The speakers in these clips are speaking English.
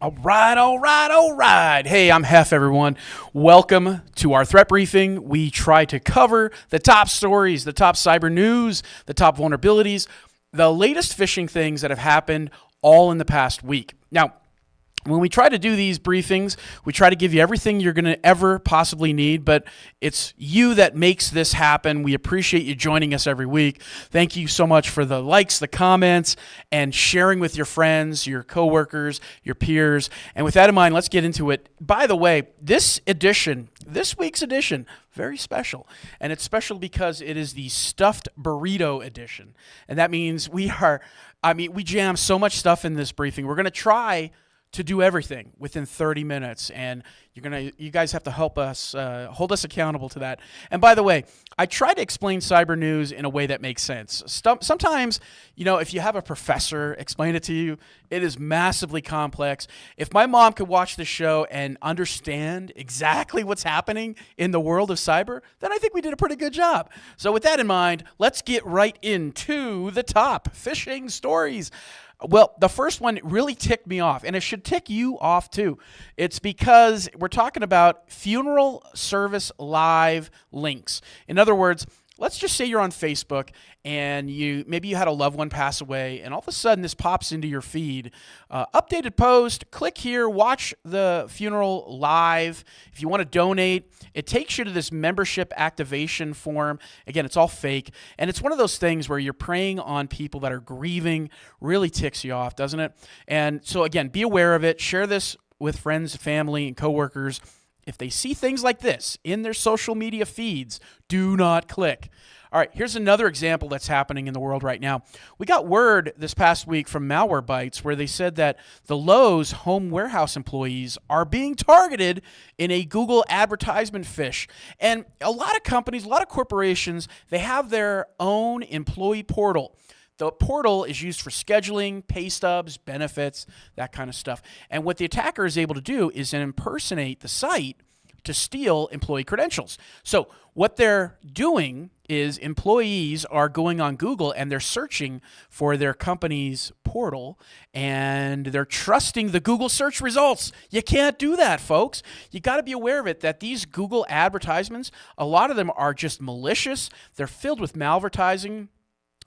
All right, all right, all right. Hey, I'm Hef, everyone. Welcome to our threat briefing. We try to cover the top stories, the top cyber news, the top vulnerabilities, the latest phishing things that have happened all in the past week. Now, when we try to do these briefings, we try to give you everything you're going to ever possibly need, but it's you that makes this happen. We appreciate you joining us every week. Thank you so much for the likes, the comments, and sharing with your friends, your coworkers, your peers. And with that in mind, let's get into it. By the way, this week's edition, very special. And it's special because it is the stuffed burrito edition. And that means we jam so much stuff in this briefing. We're going to try to do everything within 30 minutes, and you guys have to help us, hold us accountable to that. And by the way, I try to explain cyber news in a way that makes sense. Sometimes, if you have a professor explain it to you, it is massively complex. If my mom could watch the show and understand exactly what's happening in the world of cyber, then I think we did a pretty good job. So with that in mind, let's get right into the top phishing stories. Well, the first one really ticked me off, and it should tick you off too. It's because we're talking about funeral service live links. In other words, let's just say you're on Facebook and maybe you had a loved one pass away, and all of a sudden this pops into your feed. Updated post, click here, watch the funeral live. If you want to donate, it takes you to this membership activation form. Again, it's all fake, and it's one of those things where you're preying on people that are grieving. Really ticks you off, doesn't it? And so again, be aware of it. Share this with friends, family, and coworkers. If they see things like this in their social media feeds, do not click. All right, here's another example that's happening in the world right now. We got word this past week from Malwarebytes where they said that the Lowe's home warehouse employees are being targeted in a Google advertisement phish. And a lot of companies, a lot of corporations, they have their own employee portal. The portal is used for scheduling, pay stubs, benefits, that kind of stuff. And what the attacker is able to do is impersonate the site to steal employee credentials. So what they're doing is employees are going on Google and they're searching for their company's portal and they're trusting the Google search results. You can't do that, folks. You got to be aware of it, that these Google advertisements, a lot of them are just malicious. They're filled with malvertising.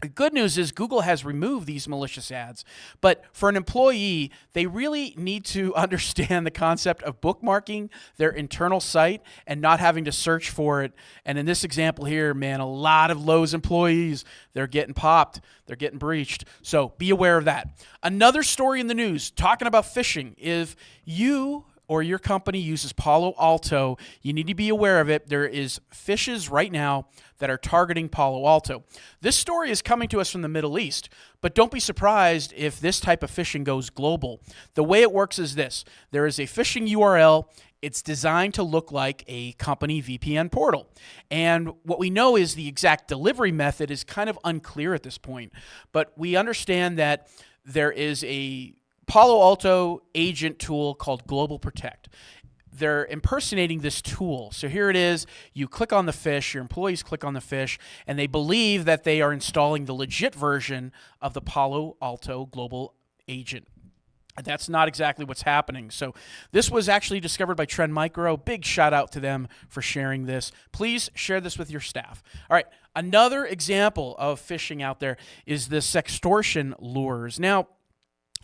The good news is Google has removed these malicious ads, but for an employee, they really need to understand the concept of bookmarking their internal site and not having to search for it. And in this example here, man, a lot of Lowe's employees, they're getting popped, they're getting breached. So be aware of that. Another story in the news talking about phishing. If you or your company uses Palo Alto, you need to be aware of it. There is phishes right now that are targeting Palo Alto. This story is coming to us from the Middle East, but don't be surprised if this type of phishing goes global. The way it works is this. There is a phishing URL. It's designed to look like a company VPN portal. And what we know is the exact delivery method is kind of unclear at this point, but we understand that there is a Palo Alto agent tool called Global Protect. They're impersonating this tool. So here it is. You click on the phish, your employees click on the phish, and they believe that they are installing the legit version of the Palo Alto Global Agent. That's not exactly what's happening. So this was actually discovered by Trend Micro. Big shout out to them for sharing this. Please share this with your staff. All right, another example of phishing out there is the sextortion lures. Now,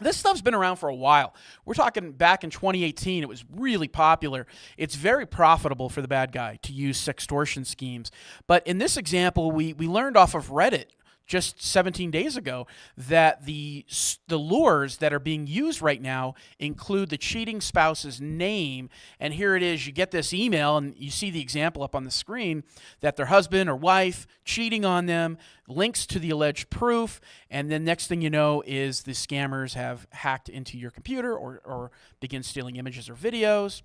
this stuff's been around for a while. We're talking back in 2018, it was really popular. It's very profitable for the bad guy to use sextortion schemes. But in this example, we learned off of Reddit just 17 days ago that the lures that are being used right now include the cheating spouse's name. And here it is. You get this email, and you see the example up on the screen that their husband or wife cheating on them, links to the alleged proof, and then next thing you know is the scammers have hacked into your computer or begin stealing images or videos.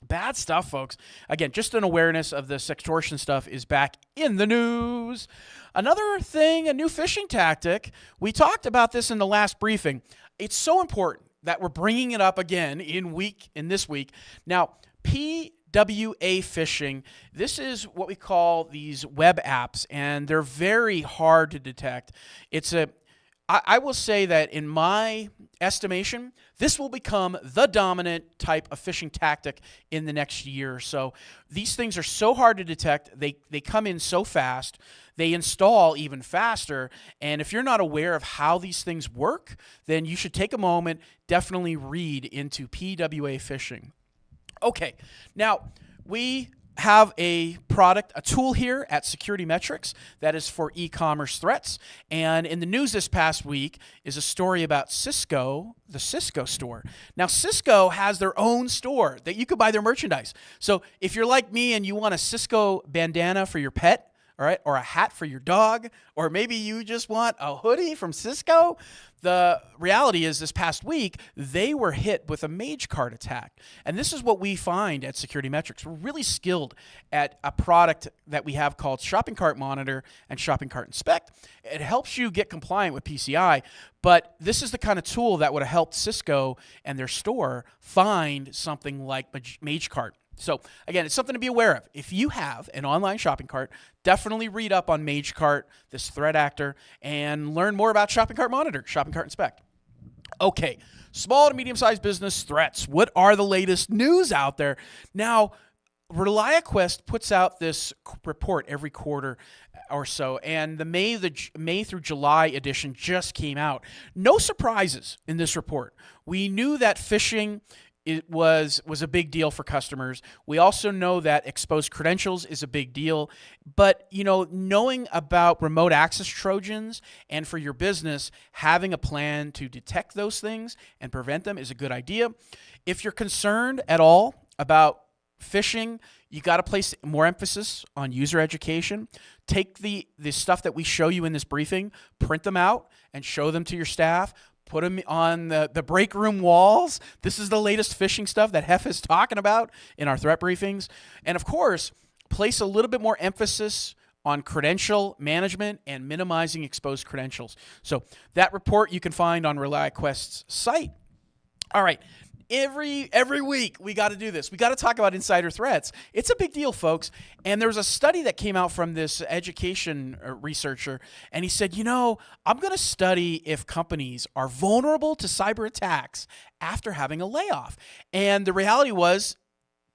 Bad stuff, folks. Again, just an awareness of the sextortion stuff is back in the news. Another thing, a new phishing tactic. We talked about this in the last briefing. It's so important that we're bringing it up again in this week. Now, PWA phishing, this is what we call these web apps, and they're very hard to detect. It's I will say that in my estimation, this will become the dominant type of phishing tactic in the next year or so. These things are so hard to detect. They come in so fast. They install even faster. And if you're not aware of how these things work, then you should take a moment, definitely read into PWA phishing. Okay, now we have a product, a tool here at SecurityMetrics that is for e-commerce threats. And in the news this past week is a story about Cisco, the Cisco store. Now, Cisco has their own store that you could buy their merchandise. So if you're like me and you want a Cisco bandana for your pet, all right, or a hat for your dog, or maybe you just want a hoodie from Cisco, the reality is this past week, they were hit with a mage cart attack. And this is what we find at SecurityMetrics. We're really skilled at a product that we have called Shopping Cart Monitor and Shopping Cart Inspect. It helps you get compliant with PCI, but this is the kind of tool that would have helped Cisco and their store find something like mage cart. So again, it's something to be aware of. If you have an online shopping cart, definitely read up on Mage Cart, this threat actor, and learn more about Shopping Cart Monitor, Shopping Cart Inspect. Okay, small to medium-sized business threats. What are the latest news out there? Now, ReliaQuest puts out this report every quarter or so, and the May through July edition just came out. No surprises in this report. We knew that phishing was a big deal for customers. We also know that exposed credentials is a big deal. But, knowing about remote access Trojans and for your business, having a plan to detect those things and prevent them is a good idea. If you're concerned at all about phishing, you got to place more emphasis on user education. Take the stuff that we show you in this briefing, print them out, and show them to your staff. Put them on the break room walls. This is the latest phishing stuff that Hef is talking about in our threat briefings. And of course, place a little bit more emphasis on credential management and minimizing exposed credentials. So that report you can find on ReliaQuest's site. All right. Every week we got to do this. We got to talk about insider threats. It's a big deal, folks. And there was a study that came out from this education researcher, and he said, I'm going to study if companies are vulnerable to cyber attacks after having a layoff. And the reality was,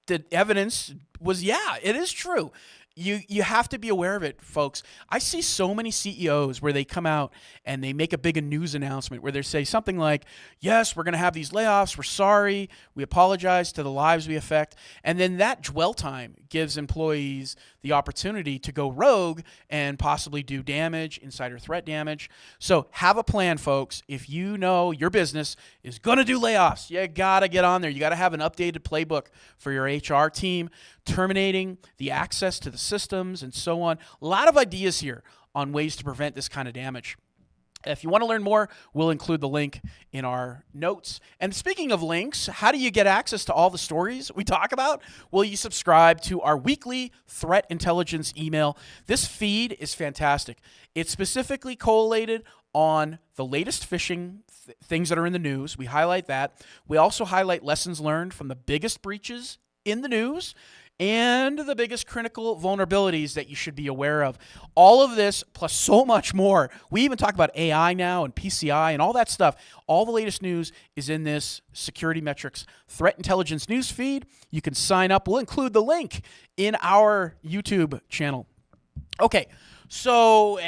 the evidence was, yeah, it is true. You have to be aware of it, folks. I see so many CEOs where they come out and they make a big news announcement where they say something like, yes, we're going to have these layoffs. We're sorry. We apologize to the lives we affect. And then that dwell time gives employees the opportunity to go rogue and possibly do damage, insider threat damage. So have a plan, folks. If you know your business is going to do layoffs, you got to get on there. You got to have an updated playbook for your HR team, terminating the access to the systems and so on. A lot of ideas here on ways to prevent this kind of damage. If you want to learn more, we'll include the link in our notes. And speaking of links, how do you get access to all the stories we talk about? Well, you subscribe to our weekly threat intelligence email. This feed is fantastic. It's specifically collated on the latest phishing things that are in the news. We highlight that. We also highlight lessons learned from the biggest breaches in the news and the biggest critical vulnerabilities that you should be aware of. All of this plus so much more. We even talk about AI now and PCI and all that stuff. All the latest news is in this SecurityMetrics Threat Intelligence news feed. You can sign up. We'll include the link in our YouTube channel. Okay, so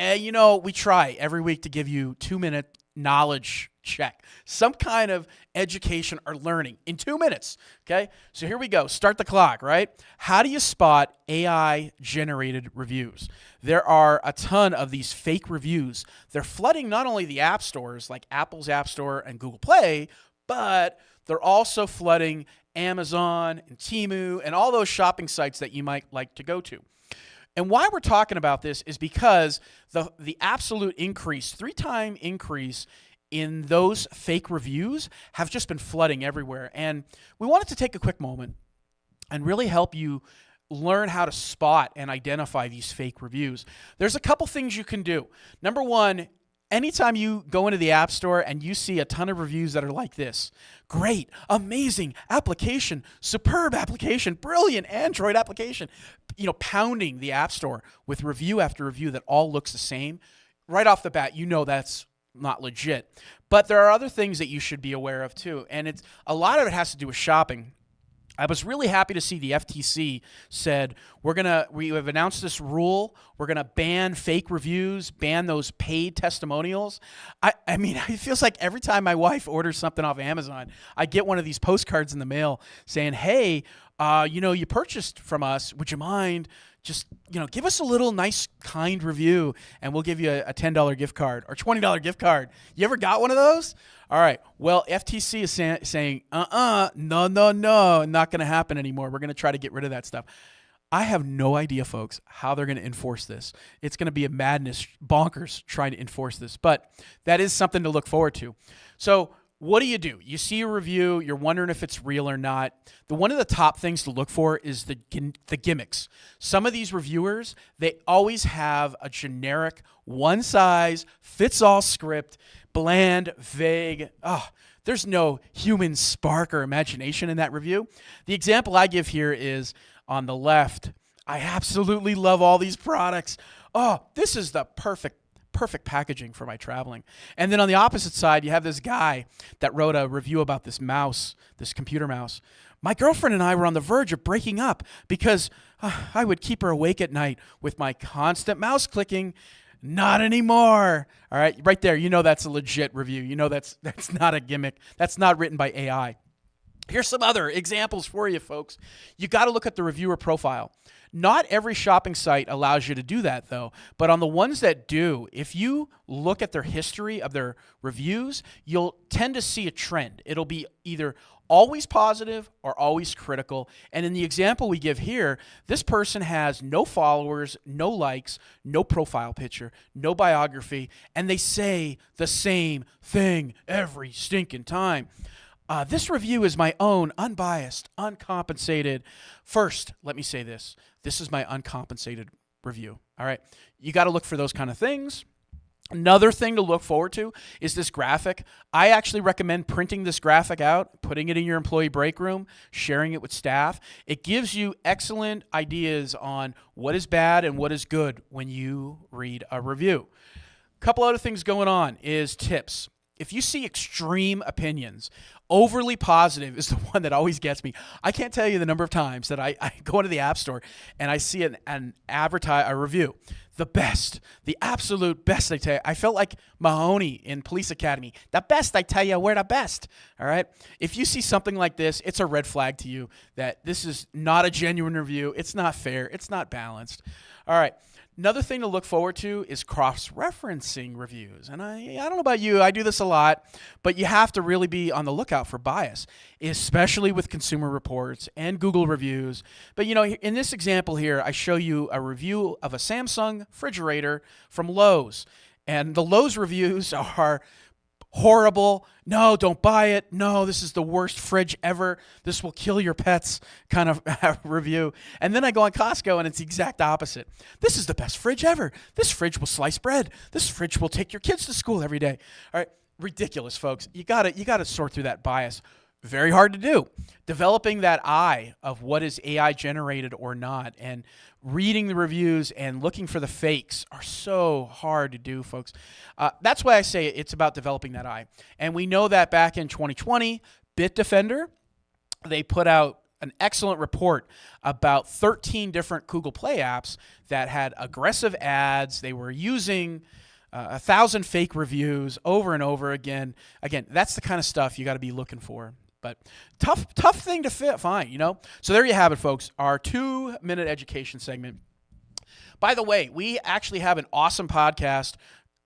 we try every week to give you 2-minute knowledge check, some kind of education or learning in 2 minutes. Okay, so here we go. Start the clock, right? How do you spot AI generated reviews? There are a ton of these fake reviews. They're flooding not only the app stores like Apple's App Store and Google Play, but they're also flooding Amazon and Temu and all those shopping sites that you might like to go to. And why we're talking about this is because the absolute increase, 3-time increase in those fake reviews have just been flooding everywhere. And we wanted to take a quick moment and really help you learn how to spot and identify these fake reviews. There's a couple things you can do. Number one, anytime you go into the App Store and you see a ton of reviews that are like this, great, amazing application, superb application, brilliant Android application, pounding the App Store with review after review that all looks the same, right off the bat, that's not legit. But there are other things that you should be aware of too, and it's a lot of it has to do with shopping. I was really happy to see the FTC said we have announced this rule. We're gonna ban fake reviews, ban those paid testimonials. I mean, it feels like every time my wife orders something off Amazon, I get one of these postcards in the mail saying, "Hey, you purchased from us. Would you mind just give us a little nice, kind review, and we'll give you a $10 gift card or $20 gift card." You ever got one of those? All right. Well, FTC is saying, no, not going to happen anymore. We're going to try to get rid of that stuff. I have no idea, folks, how they're going to enforce this. It's going to be a madness, bonkers trying to enforce this, but that is something to look forward to. So what do? You see a review, you're wondering if it's real or not. One of the top things to look for is the gimmicks. Some of these reviewers, they always have a generic one-size-fits-all script, bland, vague. There's no human spark or imagination in that review. The example I give here is on the left. I absolutely love all these products. This is the perfect packaging for my traveling. And then on the opposite side, you have this guy that wrote a review about this mouse, this computer mouse. My girlfriend and I were on the verge of breaking up because I would keep her awake at night with my constant mouse clicking. Not anymore. All right, right there, that's a legit review. That's not a gimmick. That's not written by AI. Here's some other examples for you, folks. You got to look at the reviewer profile. Not every shopping site allows you to do that, though. But on the ones that do, if you look at their history of their reviews, you'll tend to see a trend. It'll be either always positive or always critical. And in the example we give here, this person has no followers, no likes, no profile picture, no biography, and they say the same thing every stinking time. This review is my own, unbiased, uncompensated. First, let me say this. This is my uncompensated review. All right. You got to look for those kind of things. Another thing to look forward to is this graphic. I actually recommend printing this graphic out, putting it in your employee break room, sharing it with staff. It gives you excellent ideas on what is bad and what is good when you read a review. A couple other things going on is tips. If you see extreme opinions, overly positive is the one that always gets me. I can't tell you the number of times that I go into the App Store and I see a review. The best, the absolute best, I tell you. I felt like Mahoney in Police Academy. The best, I tell you, we're the best. All right? If you see something like this, it's a red flag to you that this is not a genuine review. It's not fair. It's not balanced. All right. Another thing to look forward to is cross-referencing reviews. And I don't know about you, I do this a lot, but you have to really be on the lookout for bias, especially with Consumer Reports and Google reviews. But in this example here, I show you a review of a Samsung refrigerator from Lowe's. And the Lowe's reviews are horrible. No, don't buy it. No, this is the worst fridge ever. This will kill your pets kind of review. And then I go on Costco and it's the exact opposite. This is the best fridge ever. This fridge will slice bread. This fridge will take your kids to school every day. All right, ridiculous, folks. You gotta sort through that bias. Very hard to do. Developing that eye of what is AI generated or not, and reading the reviews and looking for the fakes are so hard to do, folks. That's why I say it's about developing that eye. And we know that back in 2020, Bitdefender, they put out an excellent report about 13 different Google Play apps that had aggressive ads. They were using 1,000 fake reviews over and over again. Again, that's the kind of stuff you got to be looking for. But tough thing to find, So there you have it, folks, our 2-minute education segment. By the way, we actually have an awesome podcast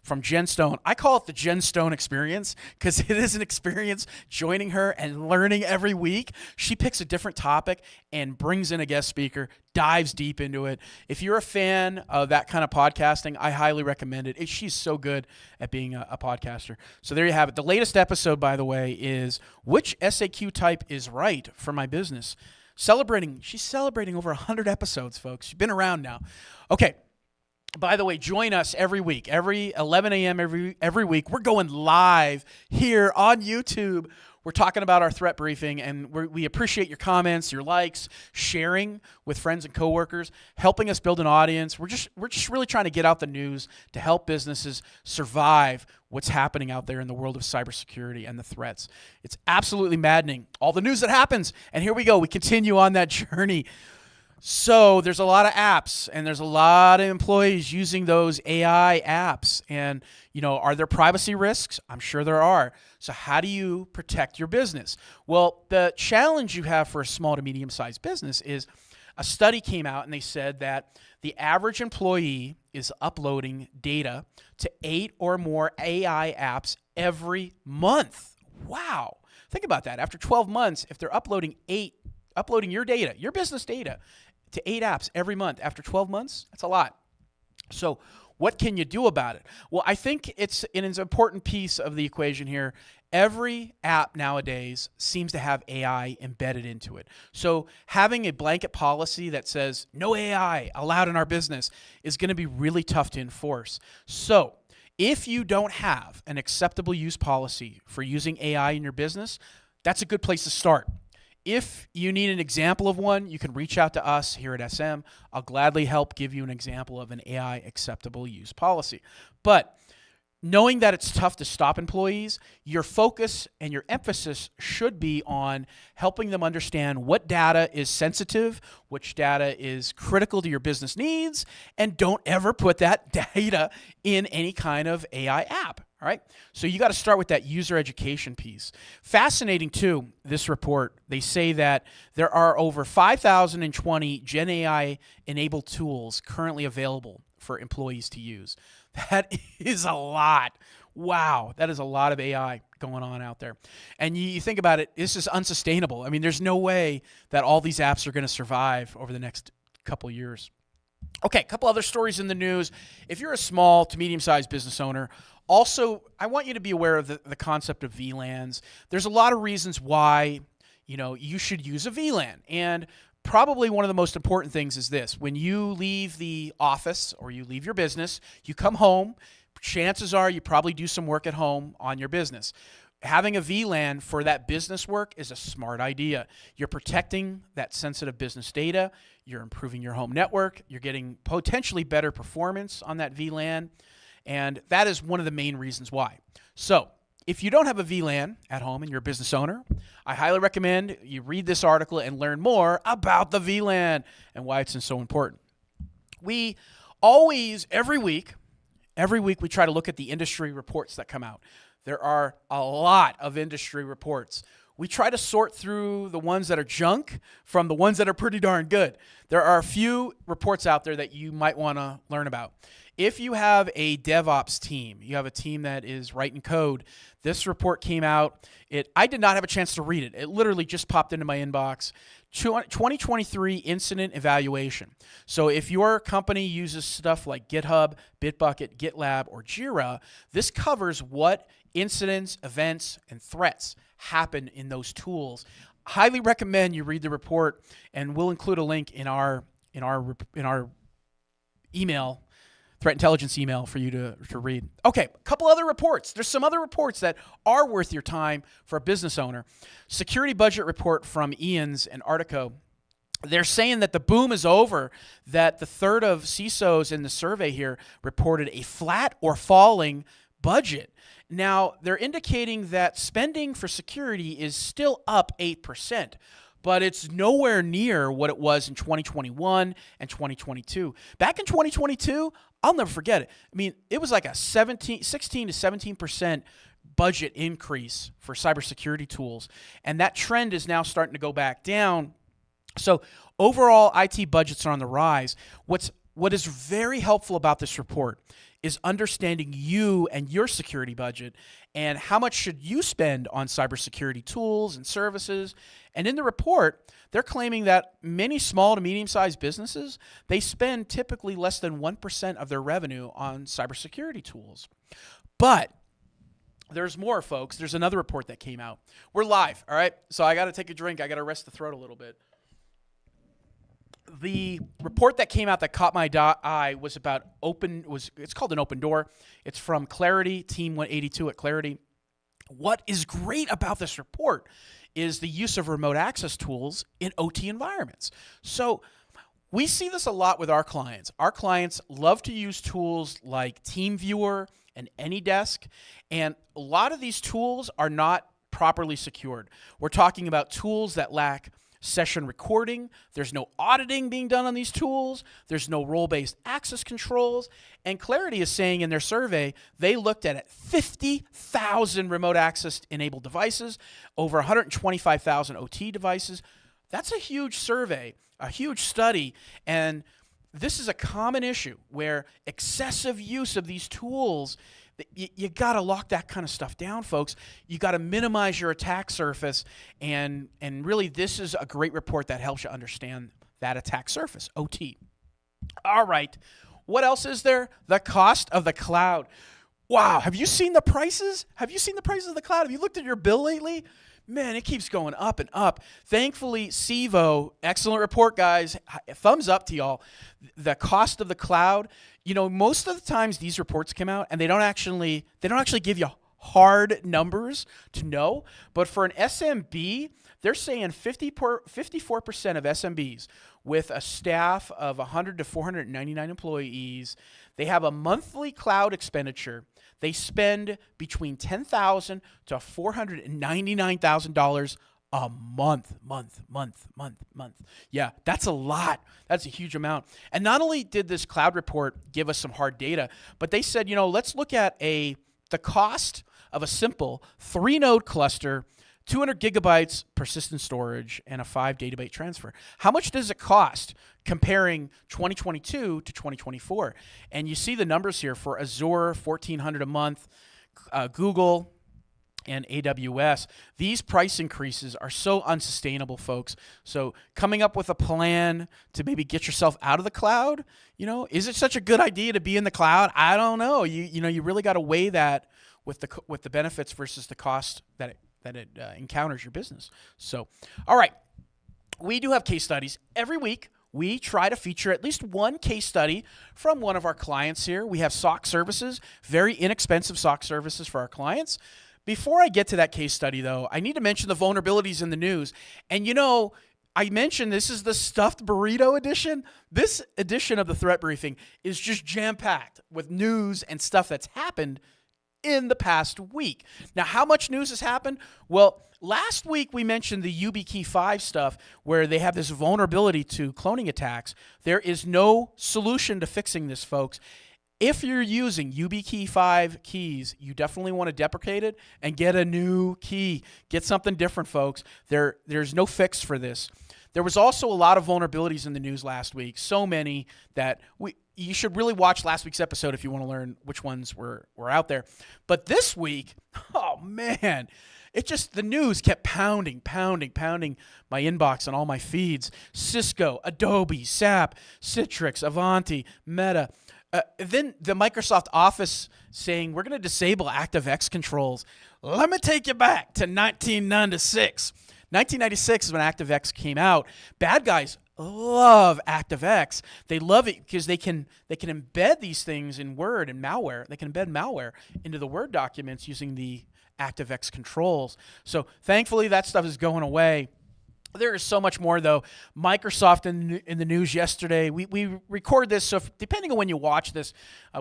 from Jen Stone. I call it the Jen Stone experience because it is an experience joining her and learning every week. She picks a different topic and brings in a guest speaker, dives deep into it. If you're a fan of that kind of podcasting, I highly recommend it. She's so good at being a podcaster. So there you have it. The latest episode, by the way, is which SAQ type is right for my business. She's celebrating over 100 episodes, folks. She's been around now. Okay. By the way, join us every week, every 11 a.m. every week. We're going live here on YouTube. we're talking about our threat briefing, and we appreciate your comments, your likes, sharing with friends and coworkers, helping us build an audience. We're just really trying to get out the news to help businesses survive what's happening out there in the world of cybersecurity and the threats. It's absolutely maddening, all the news that happens. And here we go. We continue on that journey. So there's a lot of apps, and there's a lot of employees using those AI apps. And, are there privacy risks? I'm sure there are. So how do you protect your business? Well, the challenge you have for a small to medium-sized business is a study came out, and they said that the average employee is uploading data to 8 or more AI apps every month. Wow. Think about that. After 12 months, if they're uploading your data, your business data, to 8 apps every month after 12 months, that's a lot. So what can you do about it? Well, I think it's an important piece of the equation here. Every app nowadays seems to have AI embedded into it. So having a blanket policy that says no AI allowed in our business is going to be really tough to enforce. So if you don't have an acceptable use policy for using AI in your business, that's a good place to start. If you need an example of one, you can reach out to us here at SM. I'll gladly help give you an example of an AI acceptable use policy. But knowing that it's tough to stop employees, your focus and your emphasis should be on helping them understand what data is sensitive, which data is critical to your business needs, and don't ever put that data in any kind of AI app. All right, so you got to start with that user education piece. Fascinating too, this report, they say that there are over 5,020 Gen AI enabled tools currently available for employees to use. That is a lot. Wow, that is a lot of AI going on out there. And you think about it, this is unsustainable. I mean, there's no way that all these apps are going to survive over the next couple years. Okay, a couple other stories in the news. If you're a small to medium-sized business owner, also, I want you to be aware of the concept of VLANs. There's a lot of reasons why, you should use a VLAN. And probably one of the most important things is this. When you leave the office or you leave your business, you come home, chances are you probably do some work at home on your business. Having a VLAN for that business work is a smart idea. You're protecting that sensitive business data. You're improving your home network. You're getting potentially better performance on that VLAN. And that is one of the main reasons why. So if you don't have a VLAN at home and you're a business owner, I highly recommend you read this article and learn more about the VLAN and why it's so important. We always, every week we try to look at the industry reports that come out. There are a lot of industry reports. We try to sort through the ones that are junk from the ones that are pretty darn good. There are a few reports out there that you might want to learn about. If you have a DevOps team, you have a team that is writing code, this report came out. I did not have a chance to read it. It literally just popped into my inbox. 2023 incident evaluation. So if your company uses stuff like GitHub, Bitbucket, GitLab, or Jira, this covers what incidents, events, and threats happen in those tools. Highly recommend you read the report, and we'll include a link in our email, threat intelligence email, for you to read. Okay, a couple other reports. There's some other reports that are worth your time for a business owner. Security budget report from Ian's and Artico. They're saying that the boom is over, that the third of CISOs in the survey here reported a flat or falling budget. Now, they're indicating that spending for security is still up 8%, but it's nowhere near what it was in 2021 and 2022. Back in 2022, I'll never forget it. I mean, it was like a 16 to 17% budget increase for cybersecurity tools, and that trend is now starting to go back down. So overall, IT budgets are on the rise. What is very helpful about this report is understanding you and your security budget and how much should you spend on cybersecurity tools and services. And in the report, they're claiming that many small to medium-sized businesses, they spend typically less than 1% of their revenue on cybersecurity tools. But there's more, folks. There's another report that came out. We're live, all right? So I got to take a drink. I got to rest the throat a little bit. The report that came out that caught my eye was about it's called an open door. It's from Clarity, Team 182 at Clarity. What is great about this report is the use of remote access tools in OT environments. So we see this a lot with our clients. Our clients love to use tools like TeamViewer and AnyDesk, and a lot of these tools are not properly secured. We're talking about tools that lack session recording. There's no auditing being done on these tools. There's no role-based access controls. And Clarity is saying in their survey, they looked at 50,000 remote access enabled devices, over 125,000 OT devices. That's a huge survey, a huge study, and this is a common issue where excessive use of these tools, you got to lock that kind of stuff down, folks. You got to minimize your attack surface, and really this is a great report that helps you understand that attack surface, OT. All right, what else is there? The cost of the cloud. Wow, have you seen the prices? Have you seen the prices of the cloud? Have you looked at your bill lately? Man, it keeps going up and up. Thankfully, Civo, excellent report, guys. Thumbs up to y'all. The cost of the cloud, most of the times these reports come out and they don't actually give you hard numbers to know. But for an SMB, they're saying 54% of SMBs with a staff of 100 to 499 employees, they have a monthly cloud expenditure. They spend between $10,000 to $499,000 a month. Yeah, that's a lot. That's a huge amount. And not only did this cloud report give us some hard data, but they said, let's look at the cost of a simple 3-node cluster, 200 gigabytes persistent storage, and a 5 database transfer. How much does it cost comparing 2022 to 2024? And you see the numbers here for Azure, $1,400 a month, Google, and AWS. These price increases are so unsustainable, folks. So coming up with a plan to maybe get yourself out of the cloud, is it such a good idea to be in the cloud? I don't know. You really got to weigh that with the benefits versus the cost that it encounters your business. So, all right, we do have case studies. Every week, we try to feature at least one case study from one of our clients here. We have SOC services, very inexpensive SOC services for our clients. Before I get to that case study, though, I need to mention the vulnerabilities in the news. And I mentioned this is the stuffed burrito edition. This edition of the Threat Briefing is just jam-packed with news and stuff that's happened in the past week. Now, how much news has happened? Well, last week we mentioned the YubiKey 5 stuff where they have this vulnerability to cloning attacks. There is no solution to fixing this, folks. If you're using YubiKey 5 keys, you definitely want to deprecate it and get a new key. Get something different, folks. There's no fix for this. There was also a lot of vulnerabilities in the news last week, so many that you should really watch last week's episode if you want to learn which ones were out there. But this week, oh man, the news kept pounding my inbox and all my feeds. Cisco, Adobe, SAP, Citrix, Avanti, Meta. Then the Microsoft Office saying, we're going to disable ActiveX controls. Let me take you back to 1996. 1996 is when ActiveX came out. Bad guys love ActiveX. They love it because they can embed these things in Word and malware. They can embed malware into the Word documents using the ActiveX controls. So thankfully that stuff is going away. There is so much more, though. Microsoft in the news yesterday. We record this, so depending on when you watch this,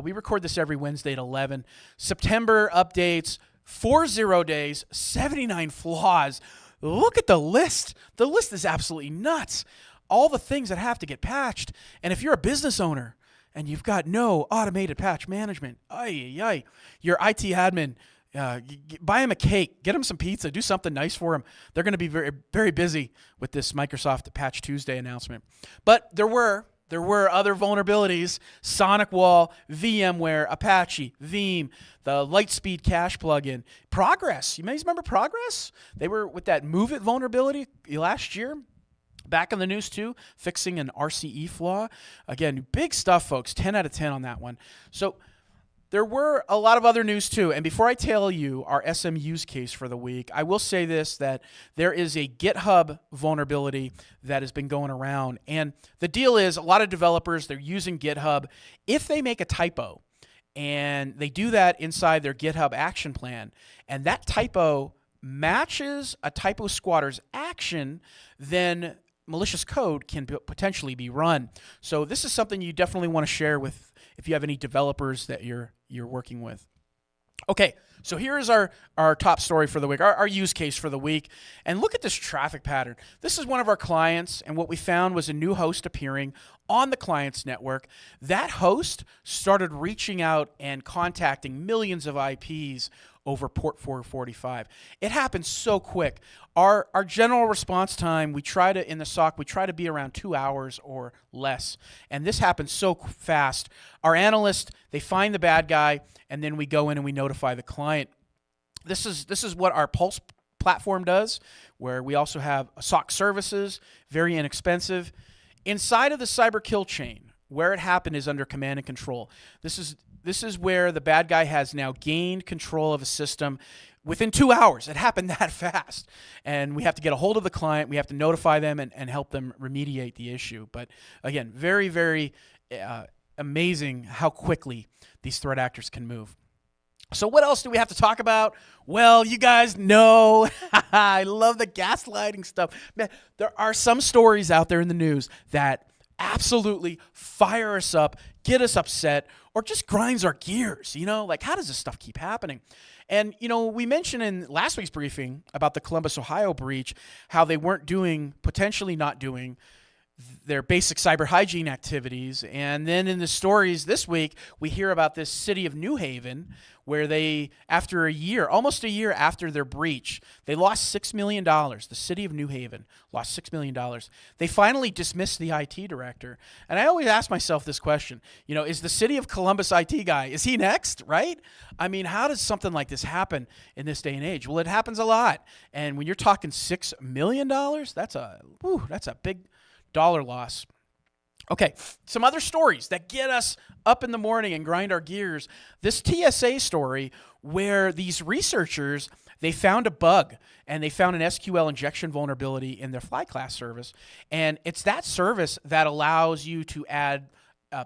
we record this every Wednesday at 11. September updates, 40 days, 79 flaws. Look at the list. The list is absolutely nuts. All the things that have to get patched. And if you're a business owner and you've got no automated patch management, your IT admin, buy them a cake, get them some pizza, do something nice for them. They're going to be very, very busy with this Microsoft Patch Tuesday announcement. But there were other vulnerabilities: SonicWall, VMware, Apache, Veeam, the Lightspeed cache plugin, Progress. You may remember Progress? They were with that Move It vulnerability last year. Back in the news too, fixing an RCE flaw. Again, big stuff, folks. 10 out of 10 on that one. So there were a lot of other news too. And before I tell you our SM use case for the week, I will say this, that there is a GitHub vulnerability that has been going around. And the deal is a lot of developers, they're using GitHub. If they make a typo And they do that inside their GitHub action plan. And that typo matches a typo squatter's action, then malicious code can potentially be run. So this is something you definitely want to share with if you have any developers that you're working with. Okay, so here is our top story for the week, our use case for the week. And look at this traffic pattern. This is one of our clients, and what we found was a new host appearing on the client's network. That host started reaching out and contacting millions of IPs over port 445. It happened so quick. Our general response time, in the SOC, we try to be around 2 hours or less. And this happened so fast. Our analysts, they find the bad guy, and then we go in and we notify the client. This is what our Pulse platform does, where we also have SOC services, very inexpensive. Inside of the cyber kill chain, where it happened is under command and control. This is where the bad guy has now gained control of a system within 2 hours. It happened that fast. And we have to get a hold of the client. We have to notify them and help them remediate the issue. But again, very, very amazing how quickly these threat actors can move. So what else do we have to talk about? Well, you guys know, I love the gaslighting stuff. Man, there are some stories out there in the news that absolutely fire us up, get us upset, or just grinds our gears. Like, how does this stuff keep happening? And, we mentioned in last week's briefing about the Columbus, Ohio breach, how they weren't potentially not doing their basic cyber hygiene activities. And then in the stories this week, we hear about this city of New Haven, where they, after almost a year after their breach, they lost $6 million. The city of New Haven lost $6 million. They finally dismissed the IT director. And I always ask myself this question, is the city of Columbus IT guy, is he next, right? I mean, how does something like this happen in this day and age? Well, it happens a lot. And when you're talking $6 million, that's a big dollar loss. Okay, some other stories that get us up in the morning and grind our gears. This TSA story where these researchers, they found a bug and they found an SQL injection vulnerability in their fly class service. And it's that service that allows you to add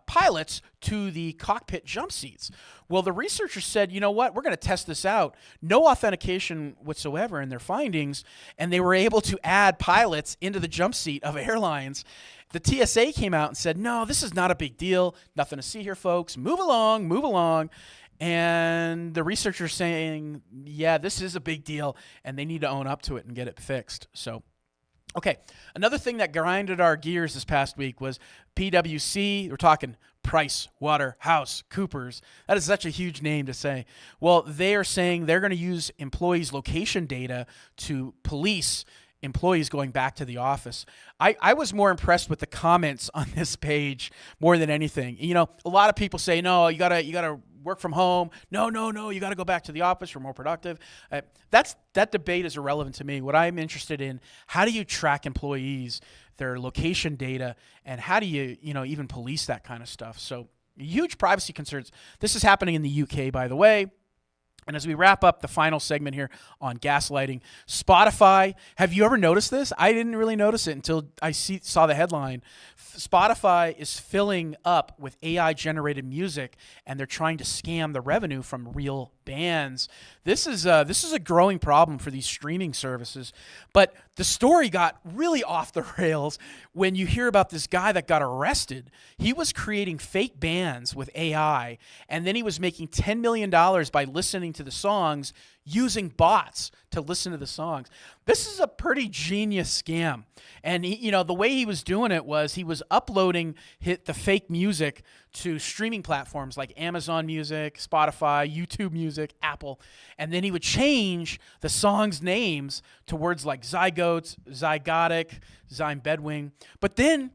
pilots to the cockpit jump seats. Well, the researchers said, you know what, we're going to test this out. No authentication whatsoever in their findings, and they were able to add pilots into the jump seat of airlines. The TSA came out and said, no, this is not a big deal. Nothing to see here, folks. Move along, move along. And the researchers saying, yeah, this is a big deal, and they need to own up to it and get it fixed. So, okay, another thing that grinded our gears this past week was PwC. We're talking Price, Waterhouse, Coopers. That is such a huge name to say. Well, they are saying they're going to use employees' location data to police employees going back to the office. I was more impressed with the comments on this page more than anything. A lot of people say, no, you gotta work from home. No, you got to go back to the office. You're more productive. That debate is irrelevant to me. What I'm interested in, how do you track employees, their location data, and how do you, even police that kind of stuff? So huge privacy concerns. This is happening in the UK, by the way. And as we wrap up the final segment here on gaslighting, Spotify, have you ever noticed this? I didn't really notice it until I saw the headline. Spotify is filling up with AI-generated music, and they're trying to scam the revenue from real bands. This is a growing problem for these streaming services. But the story got really off the rails when you hear about this guy that got arrested. He was creating fake bands with AI, and then he was making $10 million by listening to the songs using bots to listen to the songs. This is a pretty genius scam. And the way he was doing it was he was uploading the fake music to streaming platforms like Amazon Music, Spotify, YouTube Music, Apple, and then he would change the songs' names to words like zygotes, zygotic, zymbedwing. But then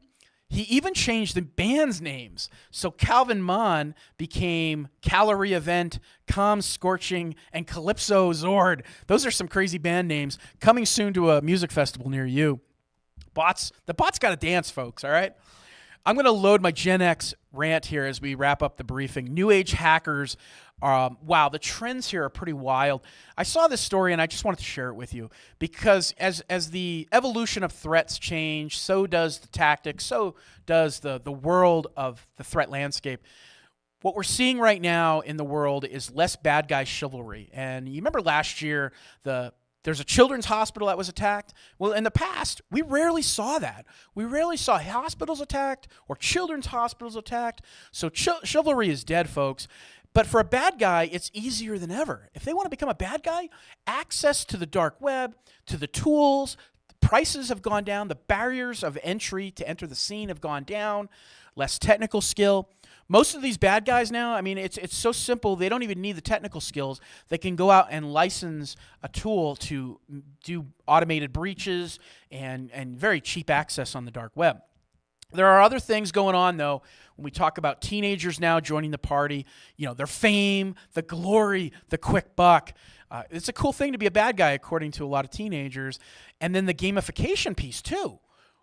he even changed the band's names. So Calvin Mon became Calorie Event, Calm Scorching, and Calypso Zord. Those are some crazy band names coming soon to a music festival near you. The bots got to dance, folks, all right? I'm going to load my Gen X rant here as we wrap up the briefing. New age hackers, wow, the trends here are pretty wild. I saw this story and I just wanted to share it with you because as the evolution of threats change, so does the tactics, so does the world of the threat landscape. what we're seeing right now in the world is less bad guy chivalry. And you remember last year, there's a children's hospital that was attacked. Well, in the past, we rarely saw that. We rarely saw hospitals attacked or children's hospitals attacked. So chivalry is dead, folks. But for a bad guy, it's easier than ever. If they want to become a bad guy, access to the dark web, to the tools, prices have gone down. The barriers of entry to enter the scene have gone down. Less technical skill. Most of these bad guys now, I mean, it's so simple. They don't even need the technical skills. They can go out and license a tool to do automated breaches and very cheap access on the dark web. There are other things going on, though, when we talk about teenagers now joining the party. Their fame, the glory, the quick buck. It's a cool thing to be a bad guy, according to a lot of teenagers. And then the gamification piece, too.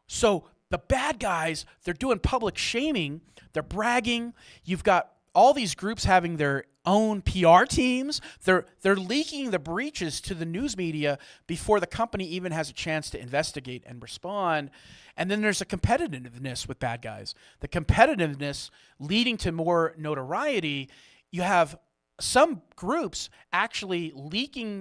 So the bad guys, they're doing public shaming. They're bragging. You've got all these groups having their own PR teams. They're leaking the breaches to the news media before the company even has a chance to investigate and respond. And then there's a competitiveness with bad guys. The competitiveness leading to more notoriety. You have some groups actually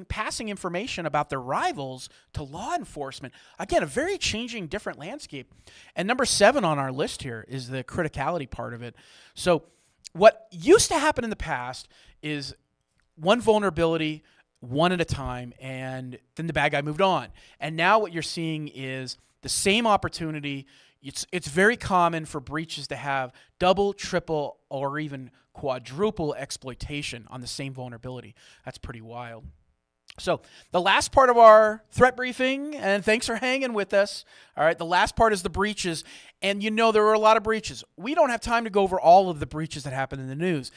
passing information about their rivals to law enforcement. Again, a very changing, different landscape. And number 7 on our list here is the criticality part of it. So what used to happen in the past is one vulnerability, one at a time, and then the bad guy moved on. And now what you're seeing is the same opportunity. It's very common for breaches to have double, triple, or even quadruple exploitation on the same vulnerability. That's pretty wild. So the last part of our threat briefing, and thanks for hanging with us. All right, the last part is the breaches. And there were a lot of breaches. We don't have time to go over all of the breaches that happened in the news.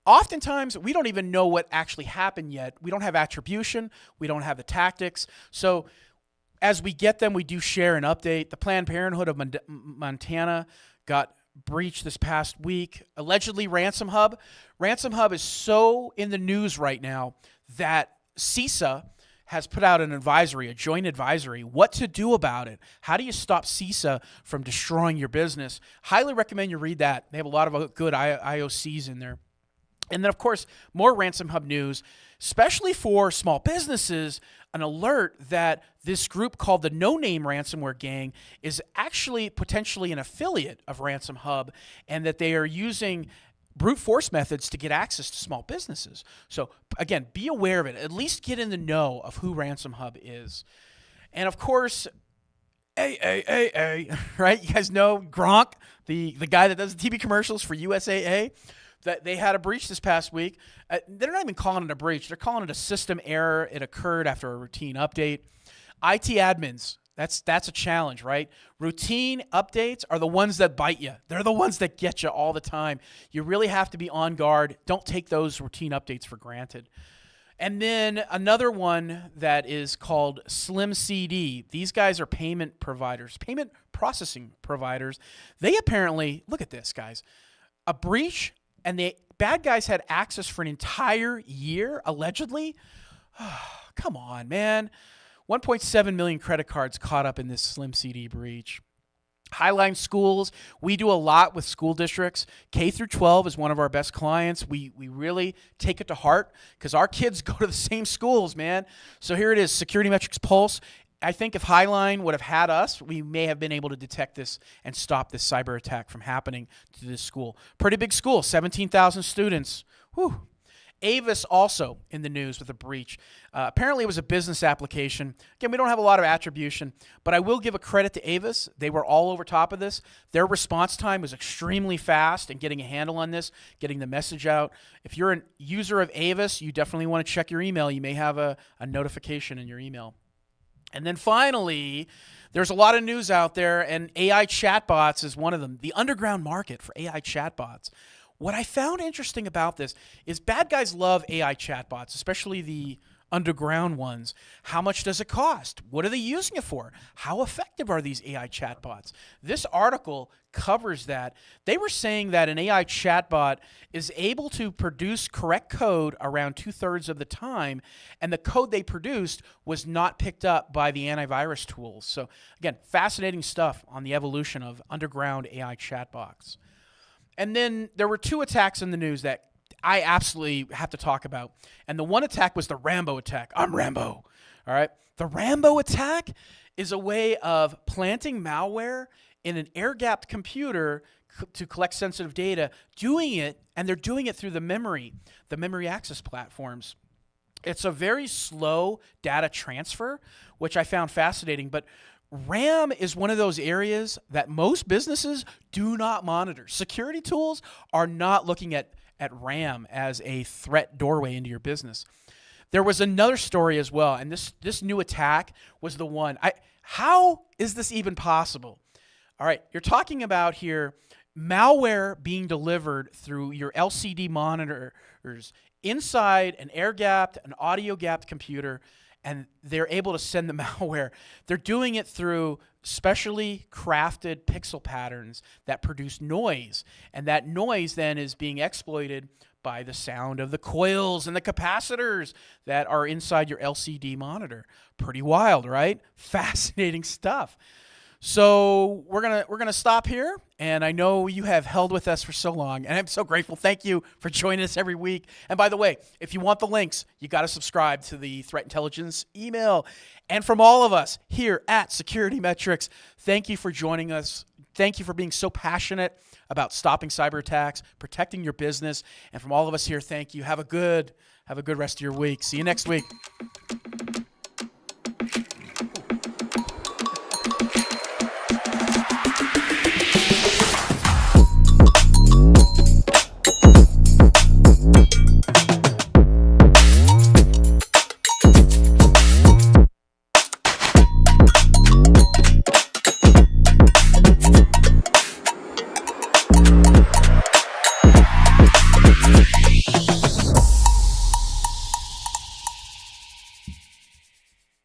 Oftentimes, we don't even know what actually happened yet. We don't have attribution. We don't have the tactics. So as we get them, we do share an update. The Planned Parenthood of Montana got breached this past week. Allegedly, Ransom Hub. Ransom Hub is so in the news right now that CISA has put out an advisory, a joint advisory, what to do about it. How do you stop CISA from destroying your business? Highly recommend you read that. They have a lot of good IOCs in there. And then, of course, more Ransom Hub news, especially for small businesses, an alert that this group called the No Name Ransomware Gang is actually potentially an affiliate of Ransom Hub, and that they are using brute force methods to get access to small businesses. So, again, be aware of it. At least get in the know of who Ransom Hub is. And, of course, right? You guys know Gronk, the guy that does the TV commercials for USAA? That they had a breach this past week. They're not even calling it a breach. They're calling it a system error. It occurred after a routine update. IT admins, that's a challenge, right? Routine updates are the ones that bite you. They're the ones that get you all the time. You really have to be on guard. Don't take those routine updates for granted. And then another one that is called Slim CD. These guys are payment providers, payment processing providers. They apparently, look at this, guys, a breach. And the bad guys had access for an entire year, allegedly. Oh, come on, man. 1.7 million credit cards caught up in this Slim CD breach. Highline Schools, we do a lot with school districts. K through 12 is one of our best clients. We really take it to heart because our kids go to the same schools, man. So here it is, SecurityMetrics Pulse. I think if Highline would have had us, we may have been able to detect this and stop this cyber attack from happening to this school. Pretty big school, 17,000 students. Whew. Avis also in the news with a breach. Apparently it was a business application. Again, we don't have a lot of attribution, but I will give a credit to Avis. They were all over top of this. Their response time was extremely fast in getting a handle on this, getting the message out. If you're a user of Avis, you definitely want to check your email. You may have a notification in your email. And then finally, there's a lot of news out there, and AI chatbots is one of them. The underground market for AI chatbots. What I found interesting about this is bad guys love AI chatbots, especially the underground ones. How much does it cost? What are they using it for? How effective are these AI chatbots? This article covers that. They were saying that an AI chatbot is able to produce correct code around 2/3 of the time, and the code they produced was not picked up by the antivirus tools. So again, fascinating stuff on the evolution of underground AI chatbots. And then there were 2 attacks in the news that I absolutely have to talk about. And the one attack was the Rambo attack. I'm Rambo. All right. The Rambo attack is a way of planting malware in an air-gapped computer to collect sensitive data, and they're doing it through the memory access platforms. It's a very slow data transfer, which I found fascinating, but RAM is one of those areas that most businesses do not monitor. Security tools are not looking at RAM as a threat doorway into your business. There was another story as well, and this new attack was the one. How is this even possible? All right, you're talking about here malware being delivered through your LCD monitors inside an air-gapped, an audio-gapped computer, and they're able to send the malware. They're doing it through specially crafted pixel patterns that produce noise, and that noise then is being exploited by the sound of the coils and the capacitors that are inside your LCD monitor. Pretty wild, right? Fascinating stuff. So we're gonna stop here, and I know you have held with us for so long, and I'm so grateful. Thank you for joining us every week. And by the way, if you want the links, you got to subscribe to the Threat Intelligence email. And from all of us here at SecurityMetrics, thank you for joining us. Thank you for being so passionate about stopping cyber attacks, protecting your business. And from all of us here, thank you. Have a good rest of your week. See you next week.